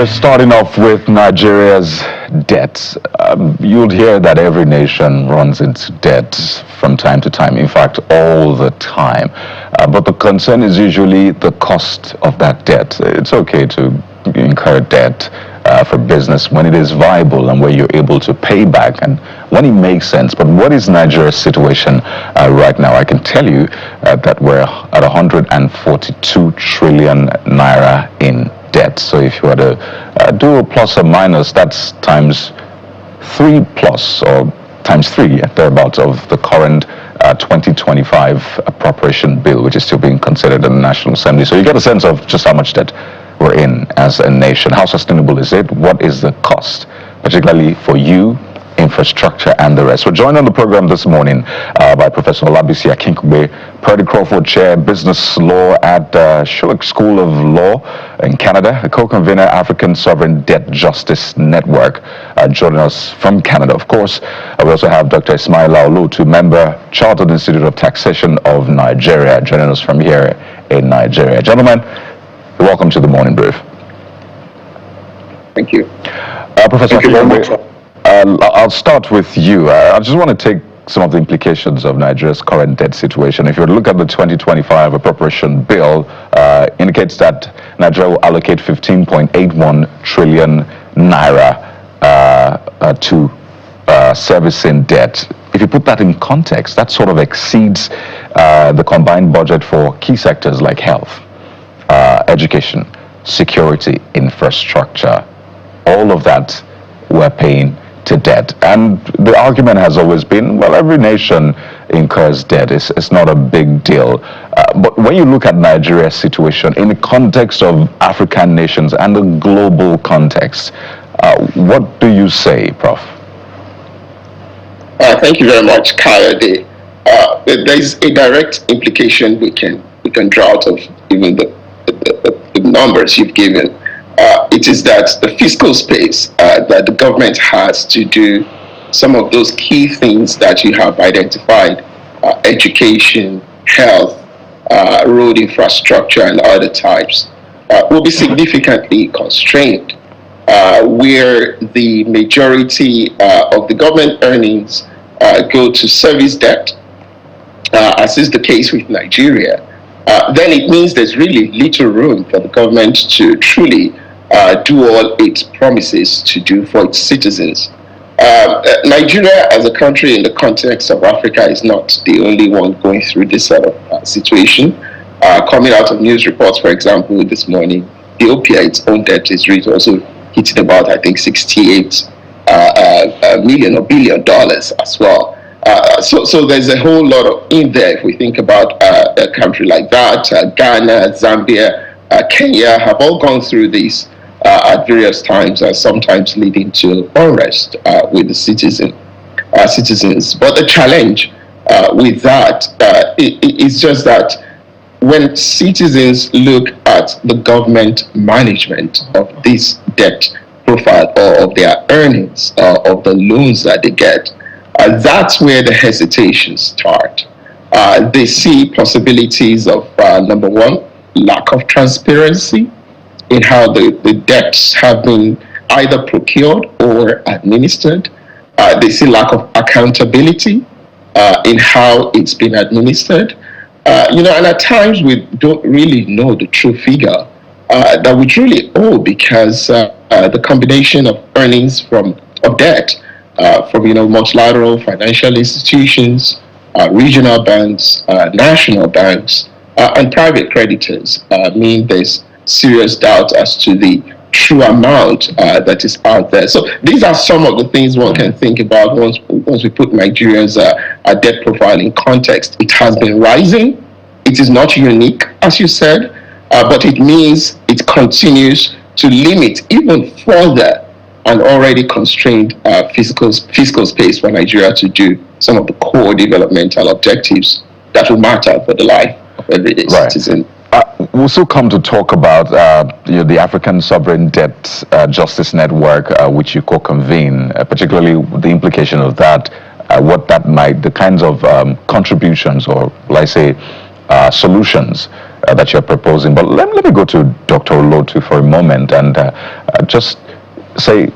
We're starting off with Nigeria's debt. You'll hear that every nation runs into debt from time to time, in fact, all the time. But the concern is usually the cost of that debt. It's okay to incur debt for business when it is viable and where you're able to pay back and when it makes sense. But what is Nigeria's situation right now? I can tell you that we're at 142 trillion naira in debt. So if you were to do a plus or minus, that's times 3 plus or times 3 thereabouts of the current 2025 appropriation bill, which is still being considered in the National Assembly. So you get a sense of just how much debt we're in as a nation. How sustainable is it? What is the cost, particularly for you, infrastructure, and the rest? We're joined on the program this morning by Professor Olabisi Akinkugbe, Purdy Crawford Chair, Business Law at Schulich School of Law in Canada, a co-convener, African Sovereign Debt Justice Network, joining us from Canada. Of course, we also have Dr. Ismail Laolutu, member, Chartered Institute of Taxation of Nigeria, joining us from here in Nigeria. Gentlemen, welcome to the Morning Brief. Thank you. Professor, thank you very much. I'll start with you. I just want to take some of the implications of Nigeria's current debt situation. If you look at the 2025 appropriation bill, indicates that Nigeria will allocate 15.81 trillion naira to servicing debt. If you put that in context, that sort of exceeds the combined budget for key sectors like health, education, security, infrastructure. All of that we're paying to debt. And the argument has always been, well, every nation incurs debt. It's not a big deal. But when you look at Nigeria's situation in the context of African nations and the global context, what do you say, Prof? Thank you very much, Kayode. There's a direct implication we can draw out of even the numbers you've given. It is that the fiscal space that the government has to do some of those key things that you have identified, education, health, road infrastructure, and other types, will be significantly constrained, where the majority of the government earnings go to service debt, as is the case with Nigeria. Then it means there's really little room for the government to truly do all its promises to do for its citizens. Nigeria as a country in the context of Africa is not the only one going through this sort of situation. Coming out of news reports, for example, this morning, Ethiopia, its own debt is also hitting about, I think, $68 billion as well. So there's a whole lot of in there. If we think about a country like that, Ghana, Zambia, Kenya have all gone through this at various times, sometimes leading to unrest with the citizens. But the challenge with that is just that when citizens look at the government management of this debt profile or of their earnings, of the loans that they get, that's where the hesitations start. They see possibilities of, number one, lack of transparency in how the debts have been either procured or administered. They see lack of accountability in how it's been administered. And at times we don't really know the true figure that we truly owe, because the combination of earnings of debt from multilateral financial institutions, regional banks, national banks, and private creditors mean there's serious doubt as to the true amount that is out there. So these are some of the things one can think about once we put Nigeria's debt profile in context. It has been rising. It is not unique, as you said, but it means it continues to limit even further an already constrained fiscal space for Nigeria to do some of the core developmental objectives that will matter for the life of everyday citizen. We'll still come to talk about the African Sovereign Debt Justice Network, which you co-convene, particularly the implication of that, what that might, the kinds of contributions, or let's say solutions that you're proposing. But let me go to Dr. Olotu for a moment and just say,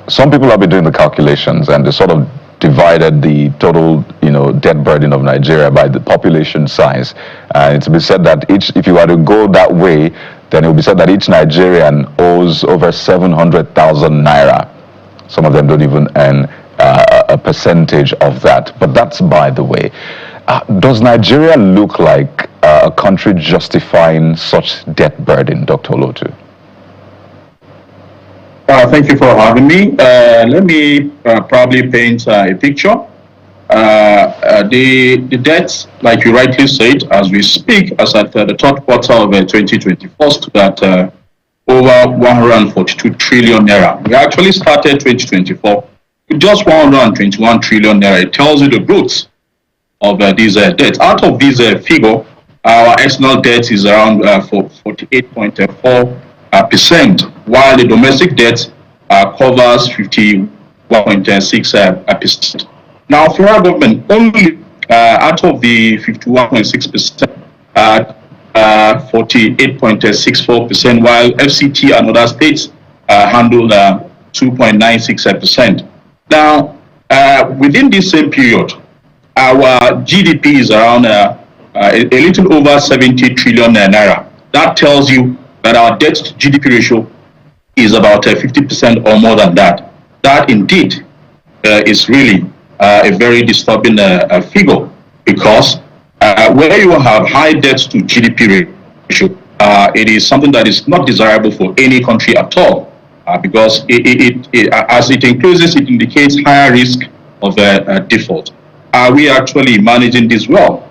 some people have been doing the calculations and they sort of divided the total, debt burden of Nigeria by the population size. It's been said that if you were to go that way, then it will be said that each Nigerian owes over 700,000 naira. Some of them don't even earn a percentage of that. But that's by the way. Does Nigeria look like a country justifying such debt burden, Dr. Olotu? Thank you for having me. Let me probably paint a picture. The debts, like you rightly said, as we speak, as at the third quarter of 2024, stood at over 142 trillion naira. We actually started 2024 with just 121 trillion naira. It tells you the growth of these debts. Out of this figure, our external debt is around 48.4%, while the domestic debt covers 51.6%. Now, federal government only out of the 51.6%, 48.64%, while FCT and other states handled 2.96%. Now, within this same period, our GDP is around a little over 70 trillion naira. That tells you that our debt to GDP ratio is about 50% or more than that. That indeed is really a very disturbing figure, because where you have high debt to GDP ratio, it is something that is not desirable for any country at all, because as it increases, it indicates higher risk of default. Are we actually managing this well?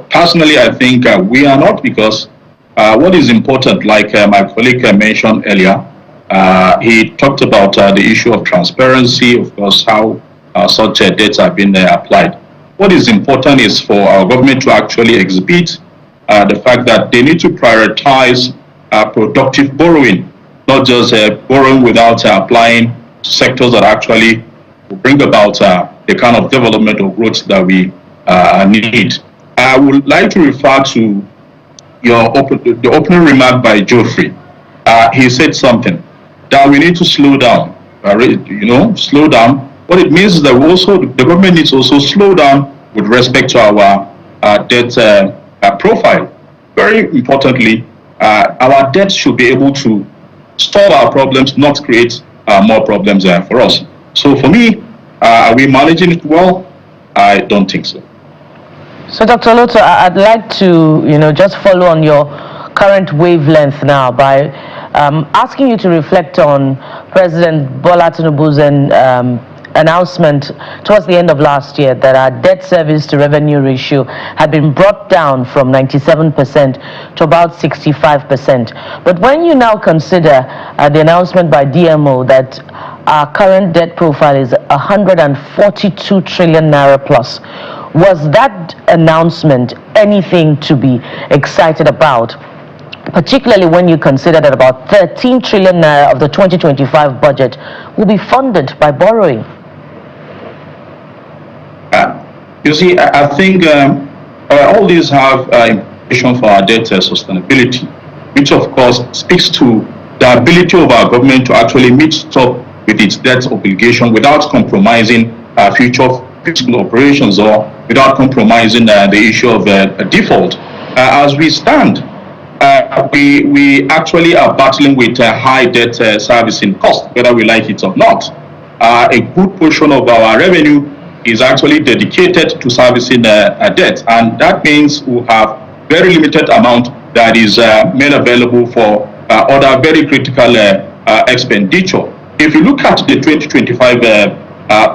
Personally, I think we are not, because what is important, like my colleague mentioned earlier, he talked about the issue of transparency, of course, how such debts have been applied. What is important is for our government to actually exhibit the fact that they need to prioritize productive borrowing, not just borrowing without applying to sectors that actually will bring about the kind of development or growth that we need. I would like to refer to the opening remark by Geoffrey. He said something that we need to slow down. Slow down. What it means is that the government needs to also slow down with respect to our debt profile. Very importantly, our debt should be able to solve our problems, not create more problems for us. So for me, are we managing it well? I don't think so. So, Dr. Olotu, I'd like to, just follow on your current wavelength now by asking you to reflect on President Bola Tinubu's announcement towards the end of last year that our debt service to revenue ratio had been brought down from 97% to about 65%. But when you now consider the announcement by DMO that our current debt profile is 142 trillion naira plus, was that announcement anything to be excited about? Particularly when you consider that about 13 trillion naira of the 2025 budget will be funded by borrowing. You see, I think all these have implications for our debt sustainability, which of course speaks to the ability of our government to actually meet up with its debt obligation without compromising future fiscal operations or without compromising the issue of default. As we stand, we actually are battling with high debt servicing cost, whether we like it or not. A good portion of our revenue is actually dedicated to servicing debt, and that means we have very limited amount that is made available for other very critical expenditure. If you look at the 2025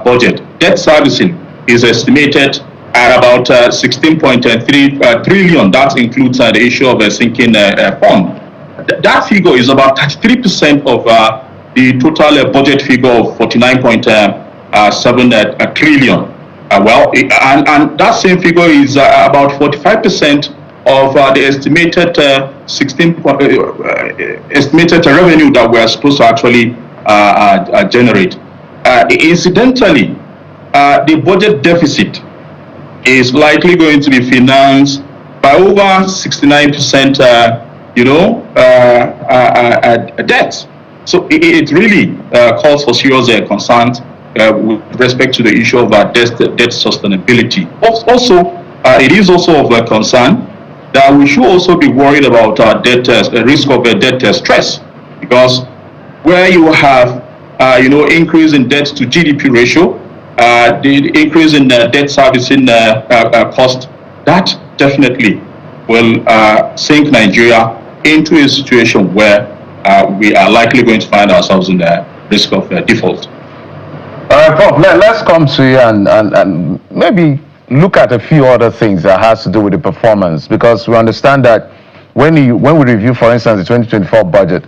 budget, debt servicing is estimated at about 16.3 trillion. That includes the issue of a sinking fund. That figure is about 33% of the total budget figure of 49.7 trillion. And that same figure is about 45% of the estimated estimated revenue that we are supposed to actually generate. Incidentally, the budget deficit is likely going to be financed by over 69%, debt. So it really calls for serious concerns with respect to the issue of debt sustainability. Also, it is also of a concern that we should also be worried about risk of debt stress, because where you have increase in debt to GDP ratio, the increase in debt servicing cost, that definitely will sink Nigeria into a situation where we are likely going to find ourselves in the risk of default. All right, Prof, let's come to you and maybe look at a few other things that has to do with the performance, because we understand that when we review, for instance, the 2024 budget,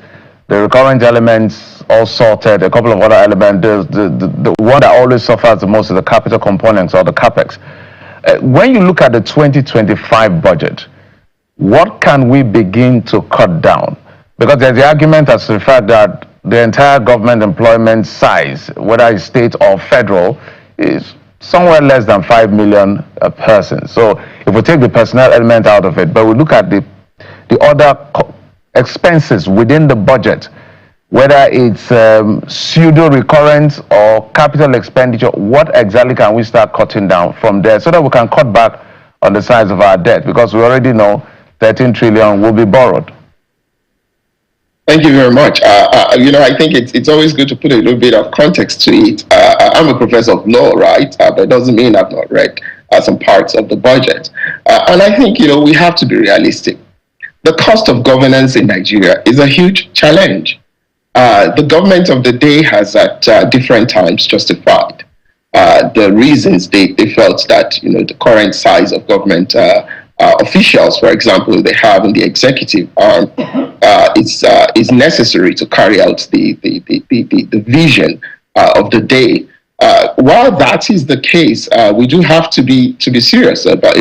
the recurrent elements all sorted, a couple of other elements, the one that always suffers the most is the capital components or the capex. When you look at the 2025 budget, what can we begin to cut down? Because there's the argument as to the fact that the entire government employment size, whether it's state or federal, is somewhere less than 5 million a person. So if we take the personnel element out of it, but we look at the other expenses within the budget, whether it's pseudo recurrent or capital expenditure, what exactly can we start cutting down from there so that we can cut back on the size of our debt? Because we already know 13 trillion will be borrowed. Thank you very much. I think it's always good to put a little bit of context to it. I'm a professor of law, right? But it doesn't mean I've not read some parts of the budget. And I think, we have to be realistic. The cost of governance in Nigeria is a huge challenge. The government of the day has at different times justified the reasons they felt that, the current size of government officials, for example, they have in the executive arm is necessary to carry out the vision of the day. While that is the case, we do have to be serious about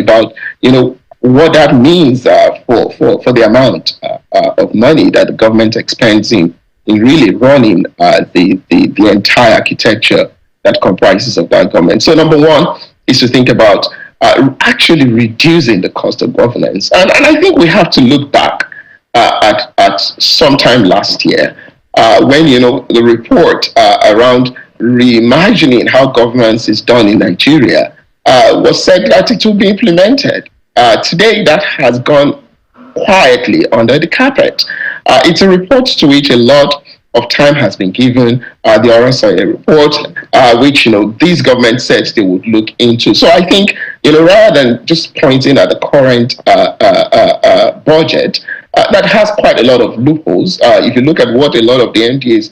what that means for the amount of money that the government expends in really running the entire architecture that comprises of that government. So number one is to think about actually reducing the cost of governance. And I think we have to look back at sometime last year when, the report around reimagining how governance is done in Nigeria was said that it will be implemented. Today, that has gone quietly under the carpet. It's a report to which a lot of time has been given, the oversight report, which, these governments said they would look into. So I think, rather than just pointing at the current budget, that has quite a lot of loopholes. If you look at what a lot of the MDAs,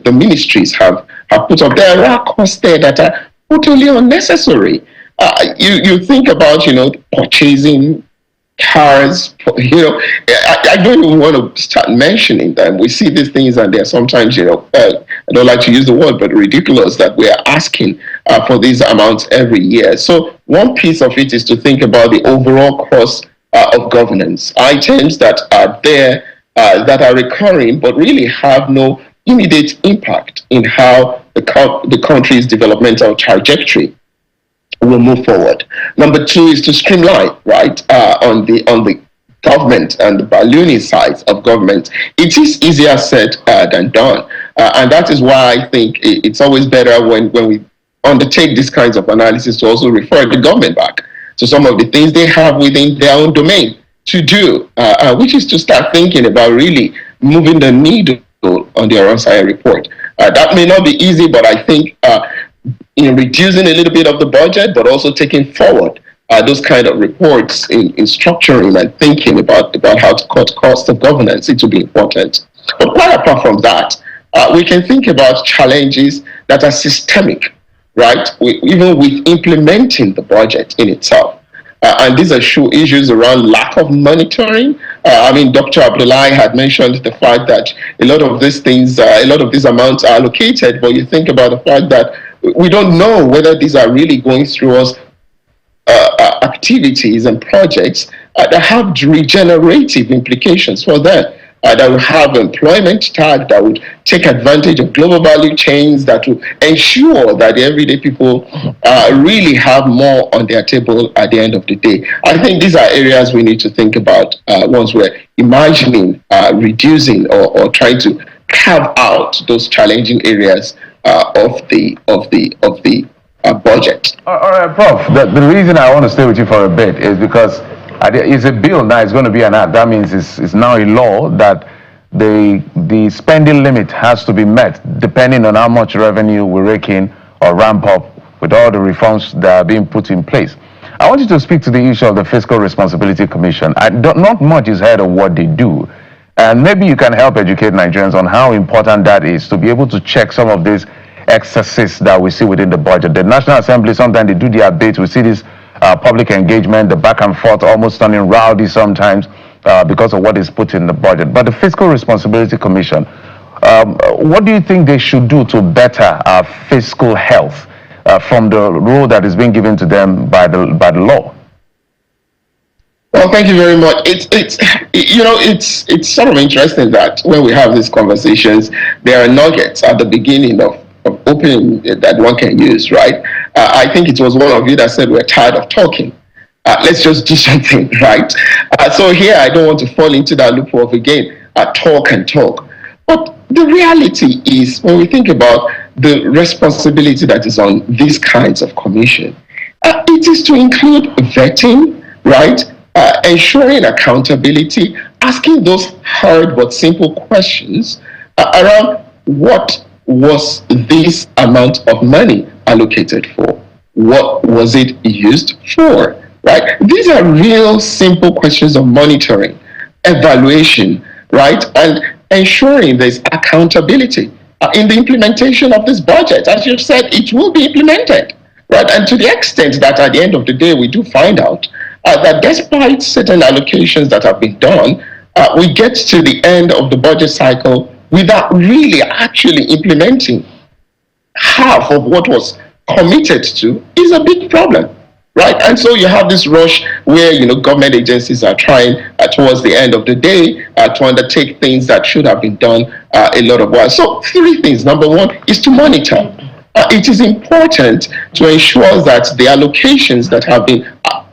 the ministries have put up, there are costs there that are totally unnecessary. You think about, purchasing cars, I don't even want to start mentioning them. We see these things and they're sometimes, I don't like to use the word, but ridiculous that we are asking for these amounts every year. So one piece of it is to think about the overall cost of governance, items that are there, that are recurring, but really have no immediate impact in how the country's developmental trajectory will move forward. Number two is to streamline, right, on the government and the ballooning size of government. It is easier said than done. And that is why I think it's always better when we undertake these kinds of analysis to also refer the government back to some of the things they have within their own domain to do, which is to start thinking about really moving the needle on the oversight report. That may not be easy, but I think reducing a little bit of the budget, but also taking forward those kind of reports in structuring and thinking about how to cut costs of governance, it will be important. But quite apart from that, we can think about challenges that are systemic, right? Even with implementing the budget in itself. And these are issues around lack of monitoring. Dr. Abdullahi had mentioned the fact that a lot of these things, a lot of these amounts are allocated, but you think about the fact that we don't know whether these are really going through us activities and projects that have regenerative implications for them. that will have employment tag, that would take advantage of global value chains, that will ensure that the everyday people really have more on their table at the end of the day. I think these are areas we need to think about once we're imagining reducing or trying to carve out those challenging areas of the budget. All right, Prof. The reason I want to stay with you for a bit is because it's a bill now. It's going to be an act. That means it's now a law that the spending limit has to be met depending on how much revenue we rake in or ramp up with all the reforms that are being put in place. I want you to speak to the issue of the Fiscal Responsibility Commission. Not much is heard of what they do. And maybe you can help educate Nigerians on how important that is to be able to check some of these excesses that we see within the budget. The National Assembly, sometimes they do their bits. We see this public engagement, the back and forth almost turning rowdy sometimes because of what is put in the budget. But the Fiscal Responsibility Commission, what do you think they should do to better our fiscal health from the role that is being given to them by the law? Well, thank you very much. It's sort of interesting that when we have these conversations, there are nuggets at the beginning of opening that one can use, right? I think it was one of you that said we're tired of talking. Let's just do something, right? So here I don't want to fall into that loophole of again, talk and talk. But the reality is, when we think about the responsibility that is on these kinds of commission, it is to include vetting, right? Ensuring accountability, asking those hard but simple questions around what was this amount of money allocated for? What was it used for? Right? These are real simple questions of monitoring, evaluation, right? And ensuring there's accountability in the implementation of this budget. As you've said, it will be implemented, right? And to the extent that at the end of the day, we do find out that despite certain allocations that have been done, we get to the end of the budget cycle without really actually implementing half of what was committed to, is a big problem, right? And so you have this rush where, government agencies are trying towards the end of the day to undertake things that should have been done a lot of while. So 3 things. Number 1 is to monitor. It is important to ensure that the allocations that have been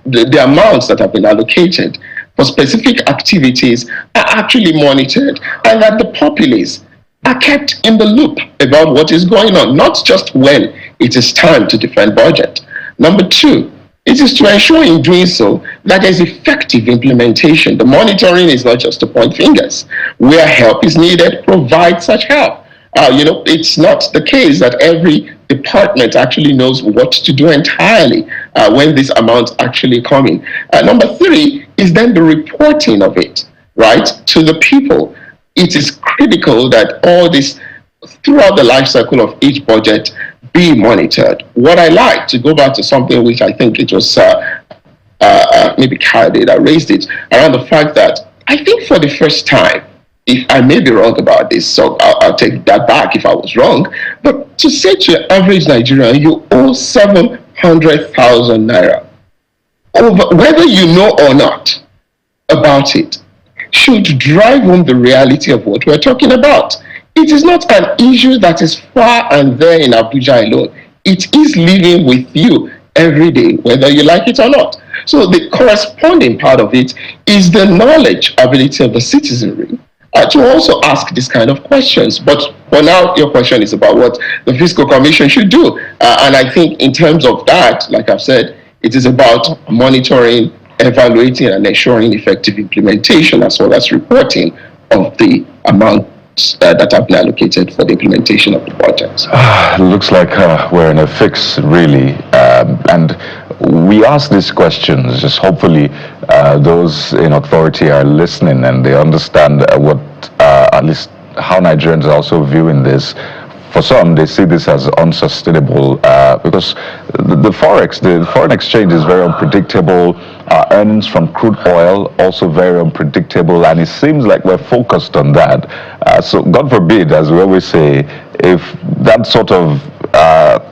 the amounts that have been allocated for specific activities are actually monitored, and that the populace are kept in the loop about what is going on, not just when it is time to defend budget. Number 2, it is to ensure in doing so that there's effective implementation. The monitoring is not just to point fingers. Where help is needed, provide such help. It's not the case that every department actually knows what to do entirely when these amounts actually come in. Number 3 is then the reporting of it, right, to the people. It is critical that all this, throughout the life cycle of each budget, be monitored. What I like, to go back to something which I think it was maybe Kyle that raised it, around the fact that I think for the first time, if I may be wrong about this, so I'll take that back if I was wrong, but to say to your average Nigerian, you owe 700,000 naira, whether you know or not about it, should drive home the reality of what we're talking about. It is not an issue that is far and there in Abuja alone. It is living with you every day, whether you like it or not. So the corresponding part of it is the knowledge ability of the citizenry to also ask this kind of questions. But for now, your question is about what the Fiscal Commission should do. And I think in terms of that, like I've said, it is about monitoring, evaluating, and ensuring effective implementation, as well as reporting of the amounts that have been allocated for the implementation of the budget. Looks like we're in a fix, really. And we ask these questions, just hopefully those in authority are listening and they understand at least how Nigerians are also viewing this. For some, they see this as unsustainable because the foreign exchange is very unpredictable. Earnings from crude oil also very unpredictable, and it seems like we're focused on that. So God forbid, as we always say, if that sort of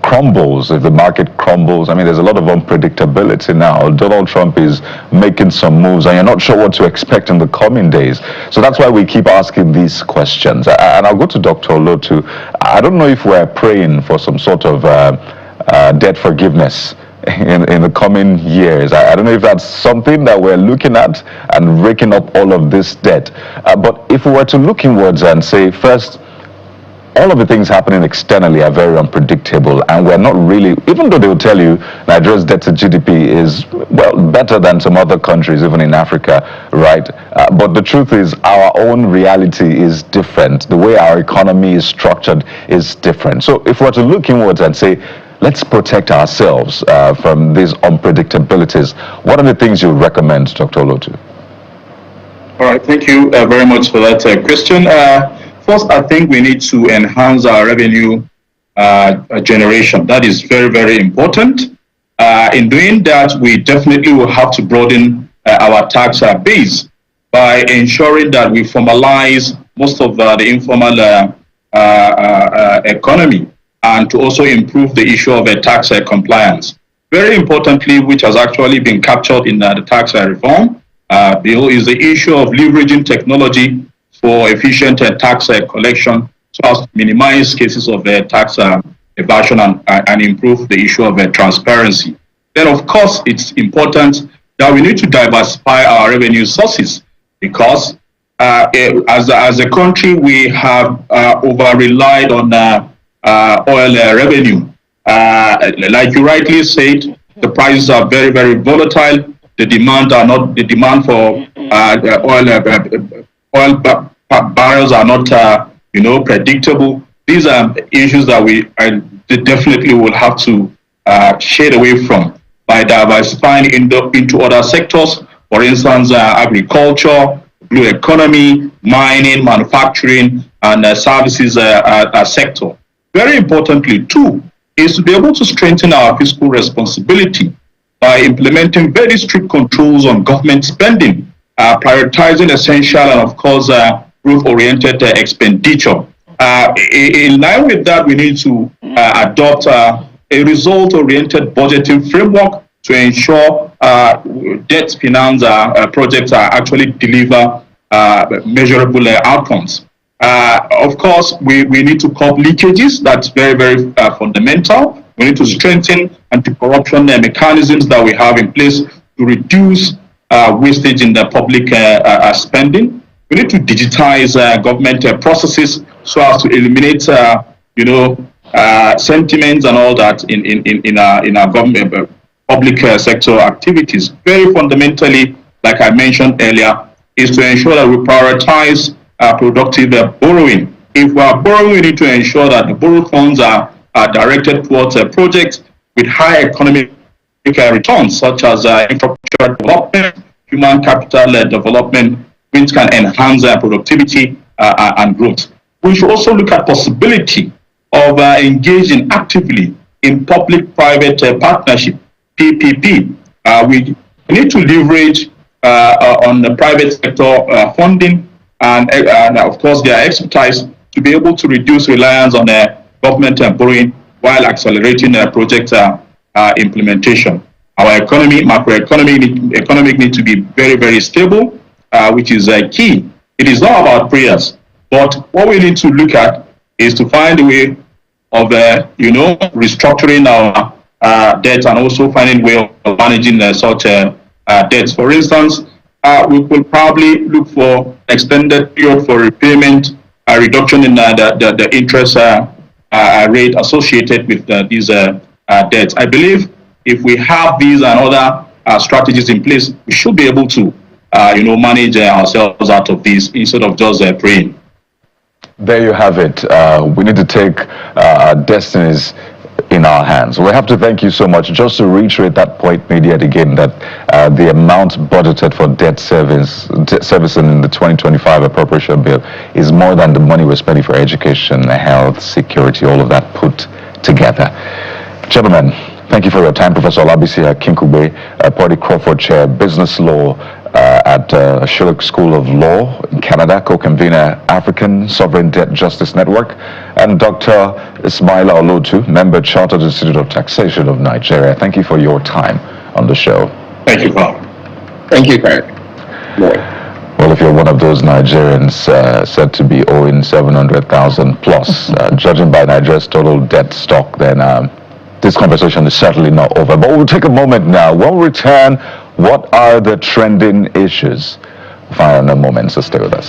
crumbles, if the market crumbles, I mean, there's a lot of unpredictability now. Donald Trump is making some moves, and you're not sure what to expect in the coming days. So that's why we keep asking these questions. And I'll go to Dr. Olotu. I don't know if we're praying for some sort of debt forgiveness in the coming years. I don't know if that's something that we're looking at and raking up all of this debt. But if we were to look inwards and say, first, all of the things happening externally are very unpredictable, and we're not really, even though they will tell you Nigeria's debt to GDP is, well, better than some other countries, even in Africa, right? But the truth is our own reality is different. The way our economy is structured is different. So if we were to look inwards and say, let's protect ourselves from these unpredictabilities, what are the things you recommend, Dr. Olotu? All right, thank you very much for that question. First, I think we need to enhance our revenue generation. That is very, very important. In doing that, we definitely will have to broaden our tax base by ensuring that we formalize most of the informal economy, and to also improve the issue of tax compliance. Very importantly, which has actually been captured in the tax reform bill, is the issue of leveraging technology for efficient tax collection, so as to minimize cases of tax evasion and improve the issue of transparency. Then, of course, it's important that we need to diversify our revenue sources, because as a country, we have over-relied on oil revenue. Like you rightly said, the prices are very, very volatile. The demand for oil barrels are not, predictable. These are issues that we definitely will have to shade away from by diversifying into other sectors. For instance, agriculture, blue economy, mining, manufacturing, and services sector. Very importantly, too, is to be able to strengthen our fiscal responsibility by implementing very strict controls on government spending, prioritizing essential and, of course, growth-oriented expenditure. In line with that, we need to adopt a result-oriented budgeting framework to ensure debt finance projects are actually deliver measurable outcomes. Of course, we need to curb leakages. That's very, very fundamental. We need to strengthen anti-corruption mechanisms that we have in place to reduce wastage in the public spending. We need to digitize government processes so as to eliminate, sentiments and all that in our government public sector activities. Very fundamentally, like I mentioned earlier, is to ensure that we prioritize productive borrowing. If we are borrowing, we need to ensure that the borrowed funds are directed towards projects with high economic returns, such as infrastructure development, human capital development, which can enhance productivity and growth. We should also look at possibility of engaging actively in public-private partnership, PPP. We need to leverage on the private sector funding and of course, their expertise to be able to reduce reliance on government borrowing while accelerating project implementation. Our economic need to be very, very stable, which is key. It is not about prayers, but what we need to look at is to find a way of, restructuring our debt and also finding a way of managing such debts. For instance, we will probably look for extended period for repayment, a reduction in the interest rate associated with these debts. I believe if we have these and other strategies in place, we should be able to, manage ourselves out of these instead of just praying. There you have it. We need to take our destinies in our hands. We have to thank you so much. Just to reiterate that point made yet again, that the amount budgeted for debt servicing in the 2025 appropriation bill is more than the money we're spending for education, health, security, all of that put together. Gentlemen, thank you for your time. Professor Olabisi Akinkugbe, Party Crawford Chair, Business Law at Schulich School of Law in Canada, co-convener African Sovereign Debt Justice Network, and Dr. Ismaila Olotu, member Chartered Institute of Taxation of Nigeria. Thank you for your time on the show. Thank you, Paul. Thank you, Karen. Well, if you're one of those Nigerians said to be owing 700,000 plus, judging by Nigeria's total debt stock, then this conversation is certainly not over. But we'll take a moment now. We'll return. What are the trending issues? Find in a moment, so stay with us.